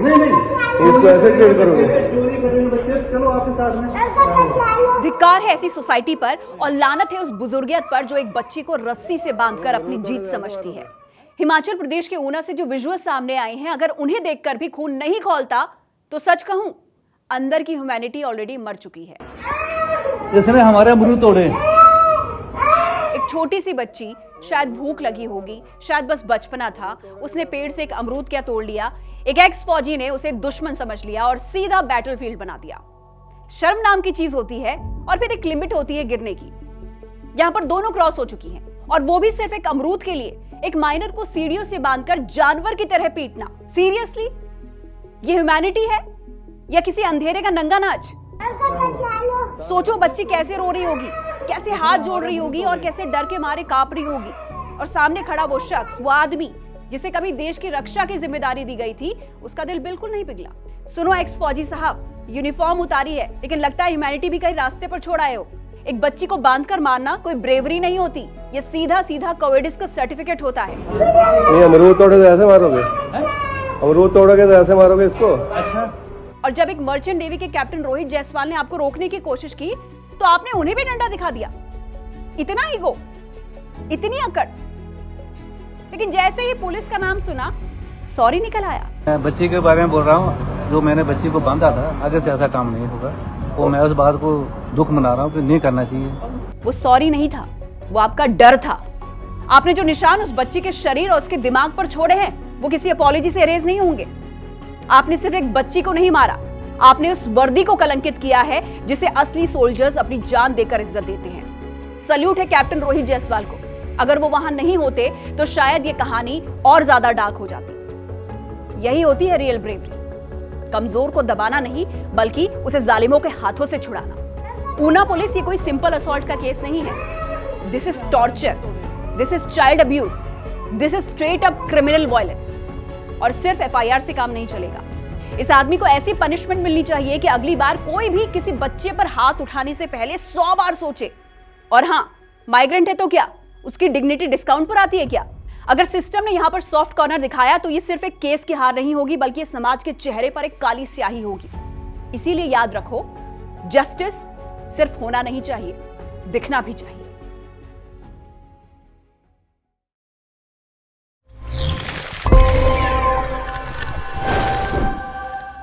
इसको ऐसे ट्रीट करोगे? चलो आपके साथ में। धिक्कार है ऐसी सोसाइटी पर और लानत है उस बुजुर्गियत पर जो एक बच्ची को रस्सी से बांधकर अपनी जीत समझती है। हिमाचल प्रदेश के ऊना से जो विजुअल सामने आए हैं, अगर उन्हें देखकर भी खून नहीं खौलता तो सच कहूं, अंदर की ह्यूमैनिटी ऑलरेडी मर चुकी है। इसने हमारे अमरूद तोड़े। एक छोटी सी बच्ची, शायद भूख लगी होगी, शायद बस बचपना था, उसने पेड़ से एक अमरूद क्या तोड़ लिया। एक एक्स फौजी ने उसे दुश्मन समझ लिया और सीधा बैटलफील्ड बना दिया। शर्म नाम की चीज होती है और फिर एक लिमिट होती है गिरने की। यहां पर दोनों क्रॉस हो चुकी हैं और वो भी सिर्फ एक अमरूद के लिए एक माइनर को सीढ़ियों से बांधकर जानवर की तरह पीटना। सीरियसली, ये ह्यूमैनिटी है या किसी अंधेरे का नंगा नाच? सोचो बच्ची कैसे रो रही होगी, कैसे हाथ जोड़ रही होगी और कैसे डर के मारे कांप रही होगी। और सामने खड़ा वो शख्स, वो आदमी जिसे कभी देश की रक्षा की जिम्मेदारी दी गई थी, उसका दिल बिल्कुल नहीं पिघला। सुनो एक्स फौजी साहब, यूनिफॉर्म उतारी है लेकिन लगता है ह्यूमैनिटी भी कहीं रास्ते पर छोड़ आए हो। एक बच्ची को बांधकर मारना कोई ब्रेवरी नहीं होती, ये सीधा सीधा कोविडिस का सर्टिफिकेट होता है। ये अमरूद तोड़े तो ऐसे मारोगे? अमरूद तोड़ोगे तो ऐसे मारोगे इसको? अच्छा। और जब एक मर्चेंट नेवी के कैप्टन रोहित जायसवाल ने आपको रोकने की कोशिश की तो आपने उन्हें भी डंडा दिखा दिया। इतना ईगो, इतनी अकड़। लेकिन जैसे ही पुलिस का नाम सुना, सॉरी निकल आया। मैं बच्ची के बारे में बोल रहा हूँ, जो मैंने बच्ची को बांधा था, आगे से ऐसा काम नहीं होगा। वो मैं उस बात को दुख मना रहा हूँ कि नहीं करना चाहिए। वो सॉरी नहीं था, वो आपका डर था। आपने जो निशान उस बच्ची के शरीर और उसके दिमाग पर छोड़े हैं, वो किसी अपॉलॉजी से इरेज नहीं होंगे। आपने सिर्फ एक बच्ची को नहीं मारा, आपने उस वर्दी को कलंकित किया है जिसे असली सोल्जर्स अपनी जान देकर इज्जत देते हैं। सल्यूट है कैप्टन रोहित जायसवाल को। अगर वो वहां नहीं होते तो शायद ये कहानी और ज्यादा डार्क हो जाती। यही होती है रियल ब्रेवरी, कमजोर को दबाना नहीं बल्कि उसे जालिमों के हाथों से छुड़ाना। ऊना पुलिस ये कोई सिंपल असॉल्ट का केस नहीं है। This is torture, this is child abuse, this is straight up criminal violence. और सिर्फ एफआईआर से काम नहीं चलेगा। इस आदमी को ऐसी पनिशमेंट मिलनी चाहिए कि अगली बार कोई भी किसी बच्चे पर हाथ उठाने से पहले 100 बार सोचे। और हाँ, माइग्रेंट है तो क्या, उसकी डिग्निटी डिस्काउंट पर आती है क्या? अगर सिस्टम ने यहां पर सॉफ्ट कॉर्नर दिखाया तो ये सिर्फ एक केस की हार नहीं होगी बल्कि इस समाज के चेहरे पर एक काली स्याही होगी। इसीलिए याद रखो, जस्टिस सिर्फ होना नहीं चाहिए, दिखना भी चाहिए।